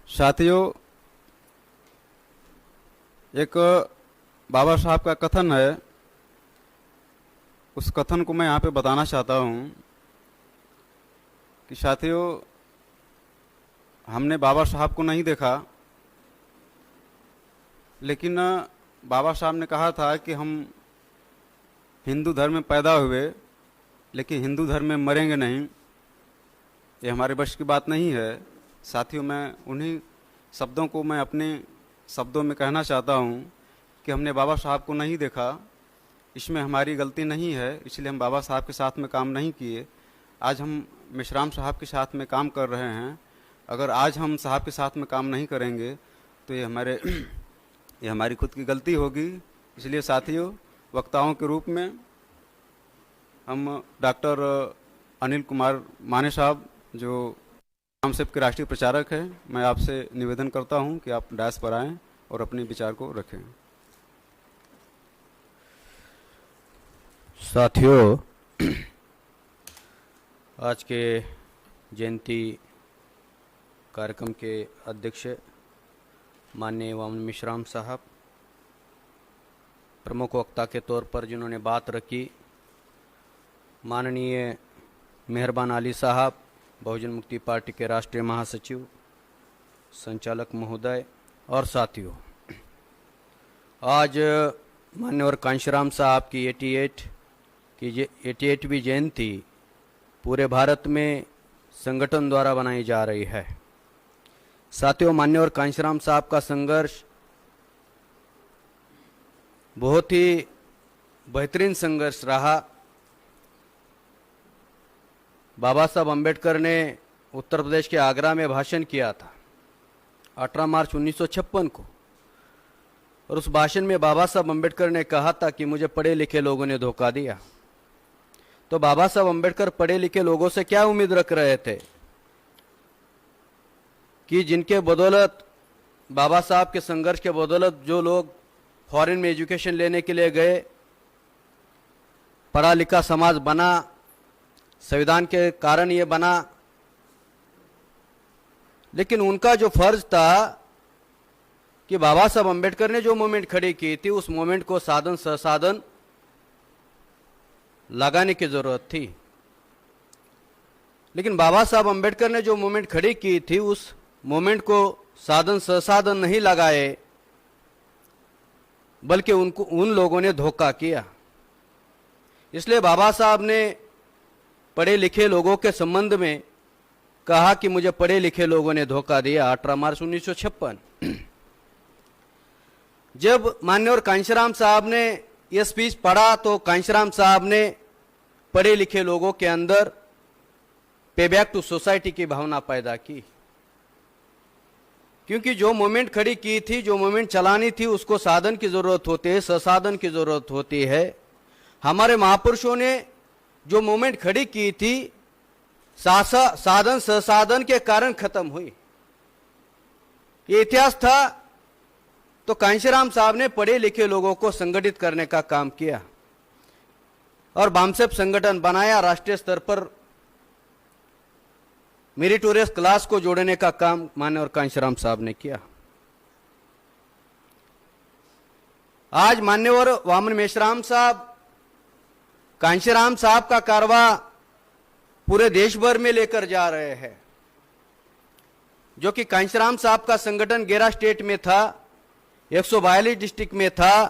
साथियों, एक बाबा साहब का कथन है। उस कथन को मैं यहाँ पे बताना चाहता हूँ कि साथियों, हमने बाबा साहब को नहीं देखा, लेकिन बाबा साहब ने कहा था कि हम हिंदू धर्म में पैदा हुए लेकिन हिंदू धर्म में मरेंगे नहीं। ये हमारे बश की बात नहीं है। साथियों, मैं उन्हीं शब्दों को मैं अपने शब्दों में कहना चाहता हूँ कि हमने बाबा साहब को नहीं देखा, इसमें हमारी गलती नहीं है, इसलिए हम बाबा साहब के साथ में काम नहीं किए। आज हम मेश्राम साहब के साथ में काम कर रहे हैं। अगर आज हम साहब के साथ में काम नहीं करेंगे तो ये हमारी खुद की गलती होगी। इसलिए साथियों, वक्ताओं के रूप में हम डॉक्टर अनिल कुमार माने साहब, जो रामसेप के राष्ट्रीय प्रचारक हैं, मैं आपसे निवेदन करता हूं कि आप डायस पर आएं और अपने विचार को रखें। साथियों, आज के जयंती कार्यक्रम के अध्यक्ष माननीय वामन मेश्राम साहब, प्रमुख वक्ता के तौर पर जिन्होंने बात रखी, माननीय मेहरबान अली साहब, बहुजन मुक्ति पार्टी के राष्ट्रीय महासचिव, संचालक महोदय, और साथियों, आज मान्यवर कांशीराम साहब की 88वीं जयंती पूरे भारत में संगठन द्वारा बनाई जा रही है। साथियों, मान्यवर कांशीराम साहब का संघर्ष बहुत ही बेहतरीन संघर्ष रहा। बाबा साहब अम्बेडकर ने उत्तर प्रदेश के आगरा में भाषण किया था 18 मार्च 1956 को, और उस भाषण में बाबा साहब अम्बेडकर ने कहा था कि मुझे पढ़े लिखे लोगों ने धोखा दिया। तो बाबा साहब अम्बेडकर पढ़े लिखे लोगों से क्या उम्मीद रख रहे थे कि जिनके बदौलत, बाबा साहब के संघर्ष के बदौलत जो लोग फॉरेन में एजुकेशन लेने के लिए गए, पढ़ा लिखा समाज बना, संविधान के कारण ये बना, लेकिन उनका जो फर्ज था कि बाबा साहब अम्बेडकर ने जो मूवमेंट खड़ी की थी, उस मूवमेंट को साधन संसाधन लगाने की जरूरत थी। लेकिन बाबा साहब अम्बेडकर ने जो मूवमेंट खड़ी की थी, उस मूवमेंट को साधन संसाधन नहीं लगाए, बल्कि उन लोगों ने धोखा किया। इसलिए बाबा साहब ने पढ़े लिखे लोगों के संबंध में कहा कि मुझे पढ़े लिखे लोगों ने धोखा दिया। 18 मार्च 1956 जब मान्यवर कांशीराम साहब ने यह स्पीच पढ़ा, तो कांशीराम साहब ने पढ़े लिखे लोगों के अंदर पे बैक टू सोसाइटी की भावना पैदा की, क्योंकि जो मूवमेंट खड़ी की थी, जो मूवमेंट चलानी थी, उसको साधन की जरूरत होती है, संसाधन की जरूरत होती है। हमारे महापुरुषों ने जो मूवमेंट खड़ी की थी, साधन संसाधन के कारण खत्म हुई। ये इतिहास था। तो कांशीराम साहब ने पढ़े लिखे लोगों को संगठित करने का काम किया और बामसेप संगठन बनाया। राष्ट्रीय स्तर पर मेरिटोरियस क्लास को जोड़ने का काम माननीय कांशीराम साहब ने किया। आज मान्यवर वामन मेश्राम साहब कांशीराम साहब का कारवा पूरे देश भर में लेकर जा रहे हैं। जो कि कांशीराम साहब का संगठन 11 स्टेट में था, 142 डिस्ट्रिक्ट में था।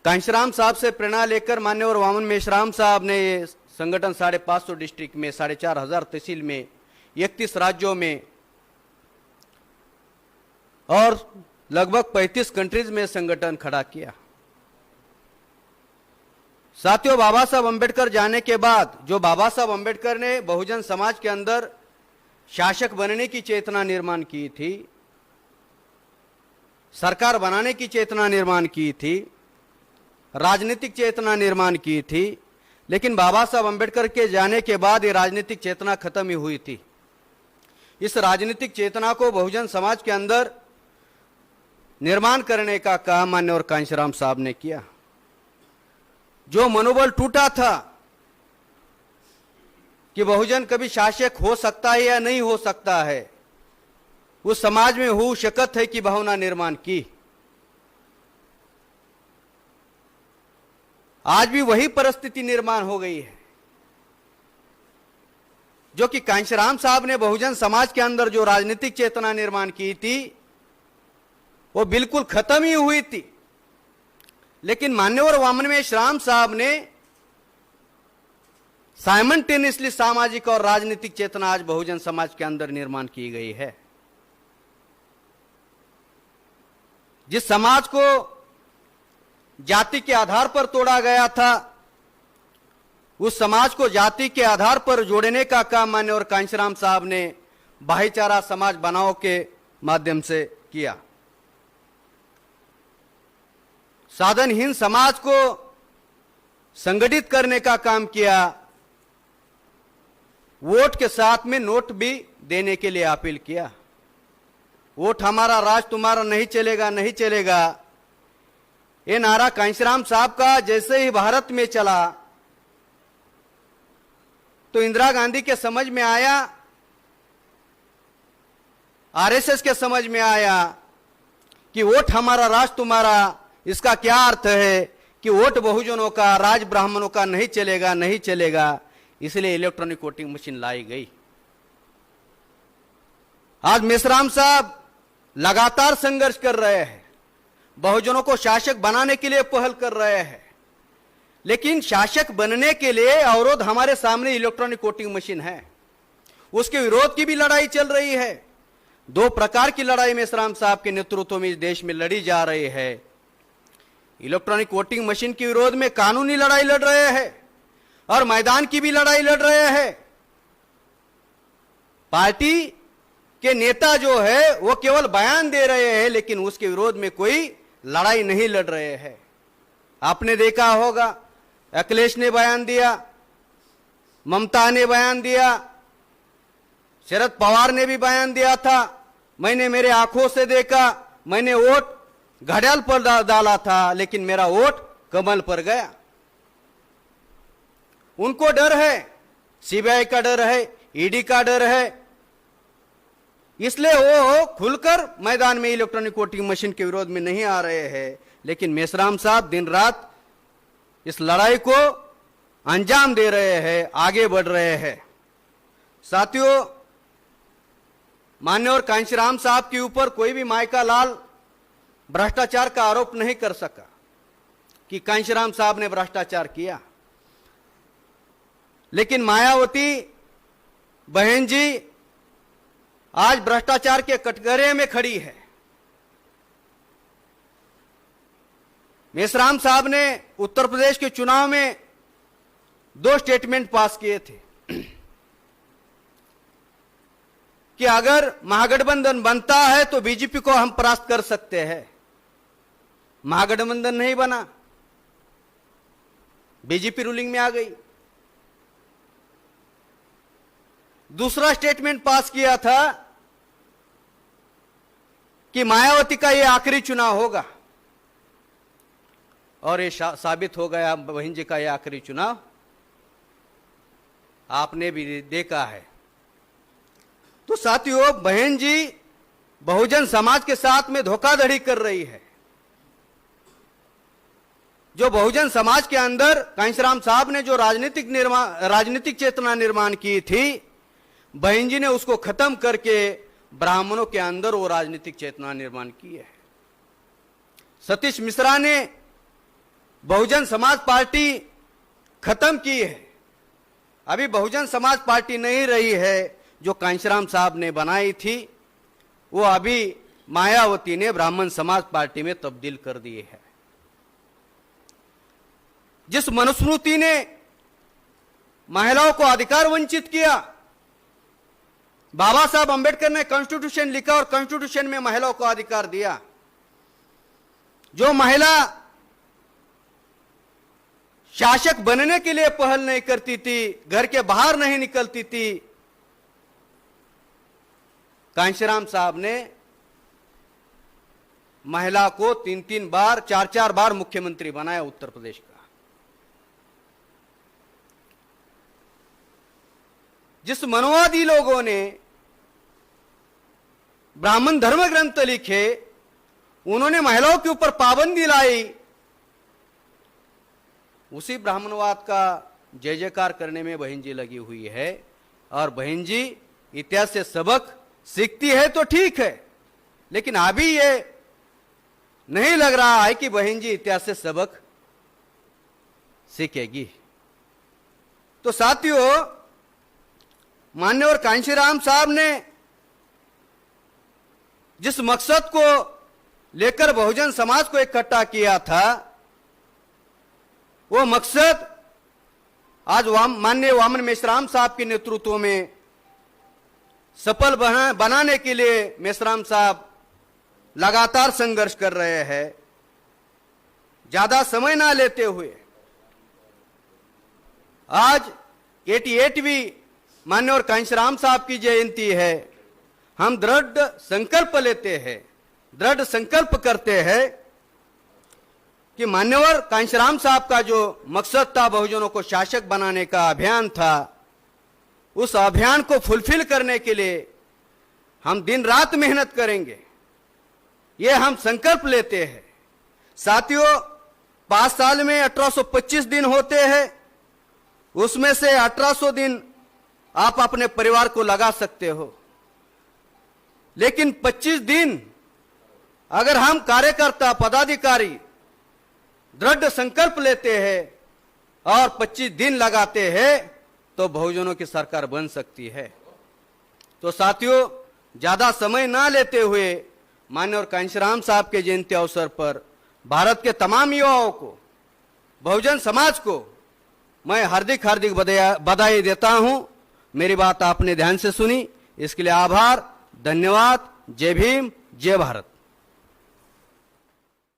कांशीराम साहब से प्रेरणा लेकर मान्यवर वामन मेश्राम साहब ने ये संगठन 550 डिस्ट्रिक्ट में, 4500 तहसील में, 31 राज्यों में और लगभग 35 कंट्रीज में संगठन खड़ा किया। साथियों, बाबा साहब अम्बेडकर जाने के बाद जो बाबा साहब अम्बेडकर ने बहुजन समाज के अंदर शासक बनने की चेतना निर्माण की थी, सरकार बनाने की चेतना निर्माण की थी, राजनीतिक चेतना निर्माण की थी, लेकिन बाबा साहब अम्बेडकर के जाने के बाद ये राजनीतिक चेतना खत्म ही हुई थी। इस राजनीतिक चेतना को बहुजन समाज के अंदर निर्माण करने का काम माननीय कांशीराम साहब ने किया। जो मनोबल टूटा था कि बहुजन कभी शासक हो सकता है या नहीं हो सकता है, उस समाज में हो शकत है कि भावना निर्माण की। आज भी वही परिस्थिति निर्माण हो गई है जो कि कांशीराम साहब ने बहुजन समाज के अंदर जो राजनीतिक चेतना निर्माण की थी वो बिल्कुल खत्म ही हुई थी। लेकिन मान्यवर वामन मेश्राम साहब ने साइमल्टेनियसली सामाजिक और राजनीतिक चेतना आज बहुजन समाज के अंदर निर्माण की गई है। जिस समाज को जाति के आधार पर तोड़ा गया था उस समाज को जाति के आधार पर जोड़ने का काम मान्यवर कांशीराम साहब ने भाईचारा समाज बनाओ के माध्यम से किया। साधनहीन समाज को संगठित करने का काम किया। वोट के साथ में नोट भी देने के लिए अपील किया। वोट हमारा, राज तुम्हारा, नहीं चलेगा, नहीं चलेगा। ये नारा कांशीराम साहब का जैसे ही भारत में चला तो इंदिरा गांधी के समझ में आया, आरएसएस के समझ में आया कि वोट हमारा, राज तुम्हारा, इसका क्या अर्थ है कि वोट बहुजनों का, राज ब्राह्मणों का नहीं चलेगा, नहीं चलेगा। इसलिए इलेक्ट्रॉनिक वोटिंग मशीन लाई गई। आज मेश्राम साहब लगातार संघर्ष कर रहे हैं, बहुजनों को शासक बनाने के लिए पहल कर रहे हैं। लेकिन शासक बनने के लिए अवरोध हमारे सामने इलेक्ट्रॉनिक वोटिंग मशीन है। उसके विरोध की भी लड़ाई चल रही है। दो प्रकार की लड़ाई मेश्राम साहब के नेतृत्व में इस देश में लड़ी जा रही है। इलेक्ट्रॉनिक वोटिंग मशीन के विरोध में कानूनी लड़ाई लड़ रहे हैं और मैदान की भी लड़ाई लड़ रहे हैं। पार्टी के नेता जो है वो केवल बयान दे रहे हैं लेकिन उसके विरोध में कोई लड़ाई नहीं लड़ रहे हैं। आपने देखा होगा, अखिलेश ने बयान दिया, ममता ने बयान दिया, शरद पवार ने भी बयान दिया था, मैंने मेरे आंखों से देखा, मैंने वोट घड़ियाल पर डाला था लेकिन मेरा वोट कमल पर गया। उनको डर है, सीबीआई का डर है, ईडी का डर है, इसलिए वो खुलकर मैदान में इलेक्ट्रॉनिक वोटिंग मशीन के विरोध में नहीं आ रहे हैं। लेकिन मेश्राम साहब दिन रात इस लड़ाई को अंजाम दे रहे हैं, आगे बढ़ रहे हैं। साथियों, मान्यवर कांशीराम साहब के ऊपर कोई भी मायका लाल भ्रष्टाचार का आरोप नहीं कर सका कि कांशीराम साहब ने भ्रष्टाचार किया। लेकिन मायावती बहन जी आज भ्रष्टाचार के कटघरे में खड़ी है। मेश्राम साहब ने उत्तर प्रदेश के चुनाव में 2 स्टेटमेंट पास किए थे कि अगर महागठबंधन बनता है तो बीजेपी को हम परास्त कर सकते हैं। महागठबंधन नहीं बना, बीजेपी रूलिंग में आ गई। दूसरा स्टेटमेंट पास किया था कि मायावती का यह आखिरी चुनाव होगा और ये साबित हो गया बहन जी का यह आखिरी चुनाव। आपने भी देखा है। तो साथियों, बहन जी बहुजन समाज के साथ में धोखाधड़ी कर रही है। जो बहुजन समाज के अंदर कांशीराम साहब ने जो राजनीतिक चेतना निर्माण की थी, बहन जी ने उसको खत्म करके ब्राह्मणों के अंदर वो राजनीतिक चेतना निर्माण की है। सतीश मिश्रा ने बहुजन समाज पार्टी खत्म की है। अभी बहुजन समाज पार्टी नहीं रही है जो कांशीराम साहब ने बनाई थी, वो अभी मायावती ने ब्राह्मण समाज पार्टी में तब्दील कर दी है। जिस मनुस्मृति ने महिलाओं को अधिकार वंचित किया, बाबा साहब अंबेडकर ने कॉन्स्टिट्यूशन लिखा और कॉन्स्टिट्यूशन में महिलाओं को अधिकार दिया। जो महिला शासक बनने के लिए पहल नहीं करती थी, घर के बाहर नहीं निकलती थी, कांशीराम साहब ने महिला को 3-3 बार, 4-4 बार मुख्यमंत्री बनाया उत्तर प्रदेश का। जिस मनोवादी लोगों ने ब्राह्मण धर्म ग्रंथ लिखे, उन्होंने महिलाओं के ऊपर पाबंदी लाई, उसी ब्राह्मणवाद का जय जयकार करने में बहन जी लगी हुई है। और बहन जी इतिहास से सबक सीखती है तो ठीक है, लेकिन अभी ये नहीं लग रहा है कि बहन जी इतिहास से सबक सीखेगी। तो साथियों, मान्यवर कांशीराम साहब ने जिस मकसद को लेकर बहुजन समाज को इकट्ठा किया था, वो मकसद आज माननीय वामन मेश्राम साहब के नेतृत्व में सफल बनाने के लिए मेश्राम साहब लगातार संघर्ष कर रहे हैं। ज्यादा समय ना लेते हुए आज 88वीं मान्यवर कांशीराम साहब की जयंती है। हम दृढ़ संकल्प लेते हैं, दृढ़ संकल्प करते हैं कि मान्यवर कांशीराम साहब का जो मकसद था बहुजनों को शासक बनाने का अभियान था, उस अभियान को फुलफिल करने के लिए हम दिन रात मेहनत करेंगे, ये हम संकल्प लेते हैं। साथियों, 5 साल में 1825 दिन होते हैं, उसमें से 1800 दिन आप अपने परिवार को लगा सकते हो, लेकिन 25 दिन अगर हम कार्यकर्ता पदाधिकारी दृढ़ संकल्प लेते हैं और 25 दिन लगाते हैं तो बहुजनों की सरकार बन सकती है। तो साथियों, ज्यादा समय ना लेते हुए मान्यवर कांशीराम साहब के जयंती अवसर पर भारत के तमाम युवाओं को, बहुजन समाज को मैं हार्दिक हार्दिक बधाई देता हूं। मेरी बात आपने ध्यान से सुनी, इसके लिए आभार, धन्यवाद। जय भीम, जय भारत।